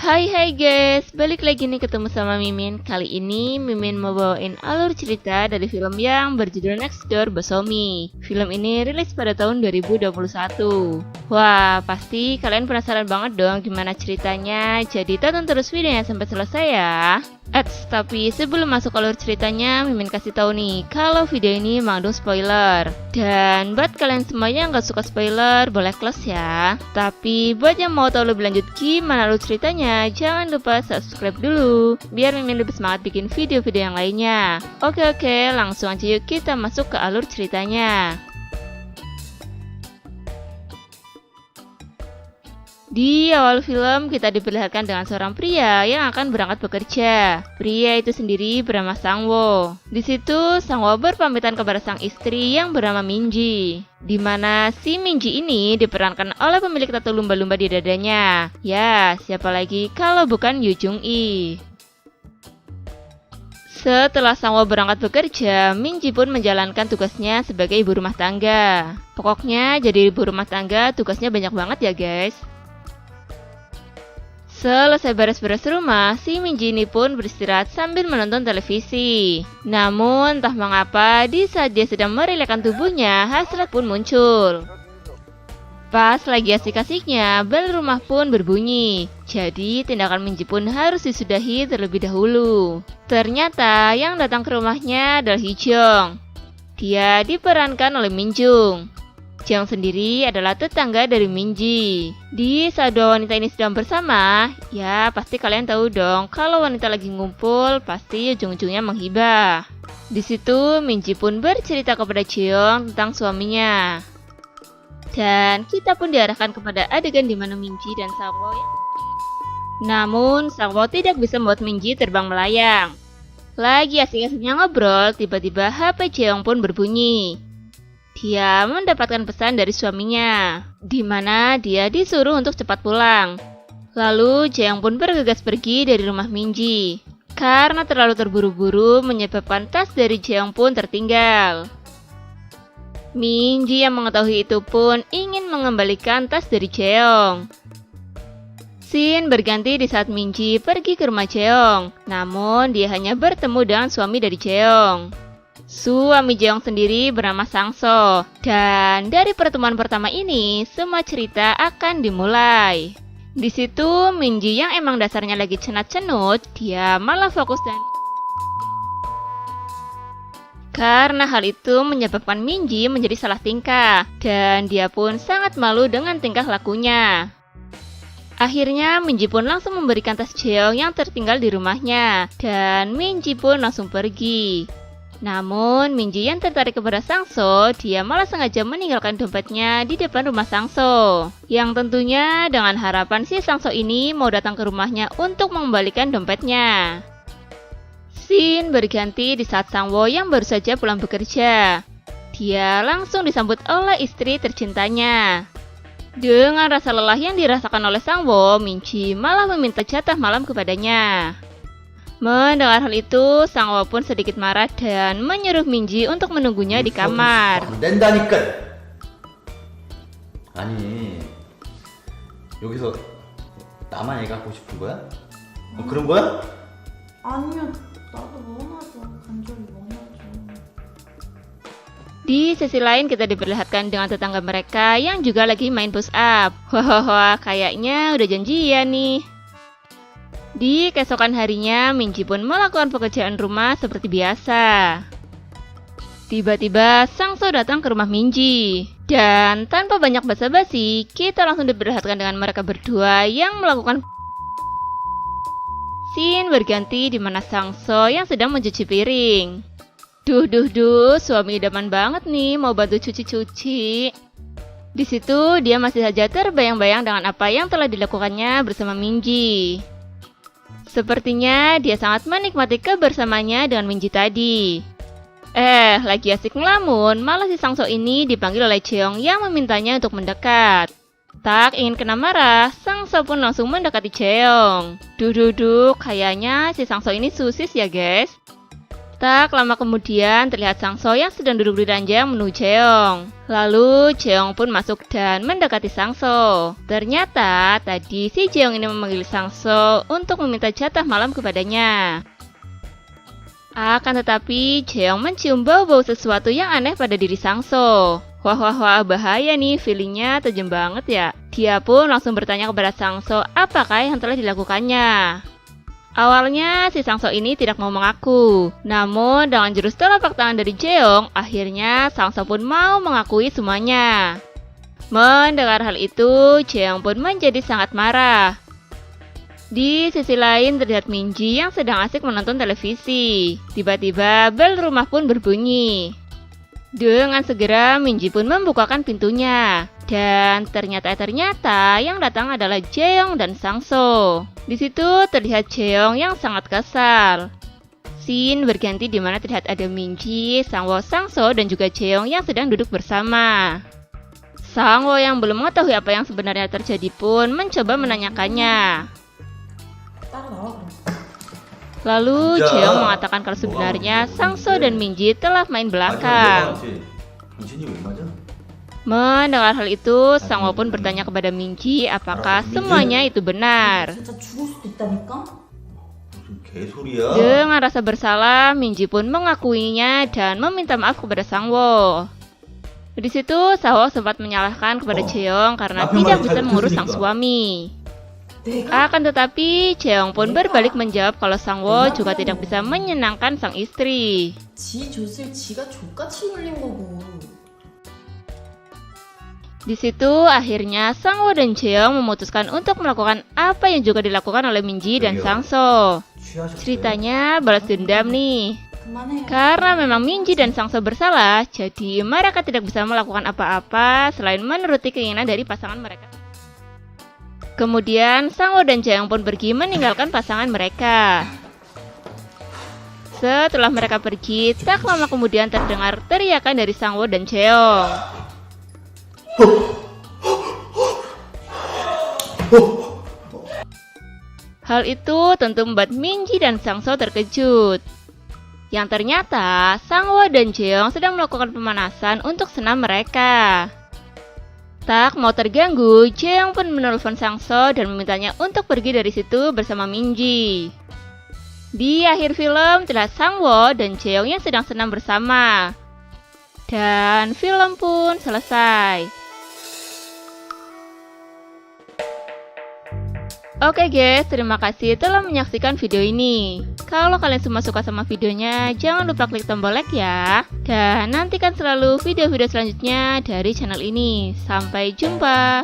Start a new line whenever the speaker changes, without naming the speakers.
Hai guys, balik lagi nih ketemu sama Mimin. Kali ini Mimin mau bawain alur cerita dari film yang berjudul Next Door Bosomi. Film ini rilis pada tahun 2021. Wah, pasti kalian penasaran banget dong gimana ceritanya. Jadi tonton terus videonya sampai selesai ya. Tapi sebelum masuk alur ceritanya, Mimin kasih tahu nih kalau video ini mengandung spoiler. Dan buat kalian semua yang gak suka spoiler, boleh close ya. Tapi buat yang mau tahu lebih lanjut gimana alur ceritanya, jangan lupa subscribe dulu biar Mimin lebih semangat bikin video-video yang lainnya. Oke, langsung aja yuk kita masuk ke alur ceritanya. Di awal film kita diperlihatkan dengan seorang pria yang akan berangkat bekerja. Pria itu sendiri bernama Sangwo. Di situ Sangwo berpamitan kepada sang istri yang bernama Minji. Di mana si Minji ini diperankan oleh pemilik tato lumba-lumba di dadanya. Ya, siapa lagi kalau bukan Yu Jung-i. Setelah Sangwo berangkat bekerja, Minji pun menjalankan tugasnya sebagai ibu rumah tangga. Pokoknya jadi ibu rumah tangga tugasnya banyak banget ya guys. Selesai beres-beres rumah, si Minji ini pun beristirahat sambil menonton televisi. Namun, entah mengapa, di saat dia sedang merelakskan tubuhnya, hasrat pun muncul. Pas lagi asik-asiknya, bel rumah pun berbunyi. Jadi, tindakan Minji pun harus disudahi terlebih dahulu. Ternyata, yang datang ke rumahnya adalah Hee-jung. Dia diperankan oleh Min Jung. Jeong sendiri adalah tetangga dari Minji. Di saat dua wanita ini sedang bersama, ya pasti kalian tahu dong kalau wanita lagi ngumpul pasti ujung-ujungnya menghibah. Di situ Minji pun bercerita kepada Jeong tentang suaminya. Dan kita pun diarahkan kepada adegan di mana Minji dan Sangwo. Namun Sangwo tidak bisa membuat Minji terbang melayang. Lagi asik-asiknya ngobrol, tiba-tiba HP Jeong pun berbunyi. Dia mendapatkan pesan dari suaminya, di mana dia disuruh untuk cepat pulang. Lalu Jeong pun bergegas pergi dari rumah Minji. Karena terlalu terburu-buru menyebabkan tas dari Jeong pun tertinggal. Minji yang mengetahui itu pun ingin mengembalikan tas dari Jeong. Scene berganti di saat Minji pergi ke rumah Jeong. Namun dia hanya bertemu dengan suami dari Jeong. Suami Jeong sendiri bernama Sangso. Dan dari pertemuan pertama ini, semua cerita akan dimulai. Di situ Minji yang emang dasarnya lagi cenat-cenut, dia malah fokus dan karena hal itu menyebabkan Minji menjadi salah tingkah. Dan dia pun sangat malu dengan tingkah lakunya. Akhirnya Minji pun langsung memberikan tas Jeong yang tertinggal di rumahnya. Dan Minji pun langsung pergi. Namun, Minji yang tertarik kepada Sangso, dia malah sengaja meninggalkan dompetnya di depan rumah Sangso. Yang tentunya dengan harapan si Sangso ini mau datang ke rumahnya untuk mengembalikan dompetnya. Scene berganti di saat Sangwo yang baru saja pulang bekerja. Dia langsung disambut oleh istri tercintanya. Dengan rasa lelah yang dirasakan oleh Sangwo, Minji malah meminta jatah malam kepadanya. Mendengar hal itu, Sangwo pun sedikit marah dan menyuruh Minji untuk menunggunya di kamar.
된다니까. 아니, 여기서 나만 애가 갖고 싶은 거야? 그런 거야?
아니야, 나도 원하죠. 간절히 원하죠.
Di sisi lain kita diperlihatkan dengan tetangga mereka yang juga lagi main push up. Wah, kayaknya udah janjian nih. Di keesokan harinya, Minji pun melakukan pekerjaan rumah seperti biasa. Tiba-tiba, Sangso datang ke rumah Minji. Dan tanpa banyak basa-basi, kita langsung diperlihatkan dengan mereka berdua yang melakukan. Scene berganti di mana Sangso yang sedang mencuci piring. Duh, suami idaman banget nih mau bantu cuci-cuci. Di situ, dia masih saja terbayang-bayang dengan apa yang telah dilakukannya bersama Minji. Sepertinya dia sangat menikmati kebersamanya dengan Minji tadi. Lagi asik ngelamun, malah si Sangso ini dipanggil oleh Jeong yang memintanya untuk mendekat. Tak ingin kena marah, Sangso pun langsung mendekati Jeong. Duh, kayaknya si Sangso ini susis ya guys. Tak lama kemudian terlihat Sangso yang sedang duduk di ranjang menunggu Jeong. Lalu Jeong pun masuk dan mendekati Sangso. Ternyata tadi si Jeong ini memanggil Sangso untuk meminta jatah malam kepadanya. Akan tetapi Jeong mencium bau-bau sesuatu yang aneh pada diri Sangso. Wah, bahaya nih, feelingnya tajam banget ya. Dia pun langsung bertanya kepada Sangso apakah yang telah dilakukannya. Awalnya si Sangso ini tidak mau mengaku. Namun dengan jurus telapak tangan dari Jeong, akhirnya Sangso pun mau mengakui semuanya. Mendengar hal itu, Jeong pun menjadi sangat marah. Di sisi lain terlihat Minji yang sedang asik menonton televisi. Tiba-tiba bel rumah pun berbunyi. Dengan segera Minji pun membukakan pintunya. Dan ternyata yang datang adalah Jeong dan Sangso. Di situ terlihat Jeong yang sangat kesal. Scene berganti di mana terlihat ada Minji, Sangwo, Sangso dan juga Jeong yang sedang duduk bersama. Sangwo yang belum mengetahui apa yang sebenarnya terjadi pun mencoba menanyakannya.
따라나와 그럼.
Lalu
Ya.
Jeong mengatakan kalau sebenarnya Sangso dan Minji telah main belakang.
당신이 왜 맞아?
Mendengar hal itu, Sangwo pun bertanya kepada Minji apakah semuanya itu benar.
진짜 죽을 수도 있다니까?
무슨 개소리야?
Dengan rasa bersalah, Minji pun mengakuinya dan meminta maaf kepada Sangwo. Di situ, Sangwo sempat menyalahkan kepada Jeong karena tidak bisa mengurus sang suami.
내가?
Akan tetapi, Jeong pun berbalik menjawab kalau Sangwo juga tidak bisa menyenangkan sang istri.
지 젖을 지가 족같이 놀린 거고.
Di situ, akhirnya Sangwo dan Jeong memutuskan untuk melakukan apa yang juga dilakukan oleh Minji dan Sangso.
취하셨어요?
Ceritanya balas dendam nih.
그만해.
Karena memang Minji dan Sangso bersalah, jadi mereka tidak bisa melakukan apa-apa selain menuruti keinginan dari pasangan mereka. Kemudian Sangwo dan Jeong pun pergi meninggalkan pasangan mereka. Setelah mereka pergi, tak lama kemudian terdengar teriakan dari Sangwo dan Jeong. Hal itu tentu membuat Minji dan Sangso terkejut. Yang ternyata Sangwo dan Jeong sedang melakukan pemanasan untuk senam mereka. Tak mau terganggu, Jeong pun menelpon Sangso dan memintanya untuk pergi dari situ bersama Minji. Di akhir film terlihat Sangwo dan Jeong yang sedang senam bersama. Dan film pun selesai. Oke guys, terima kasih telah menyaksikan video ini. Kalau kalian semua suka sama videonya, jangan lupa klik tombol like ya. Dan nantikan selalu video-video selanjutnya dari channel ini. Sampai jumpa.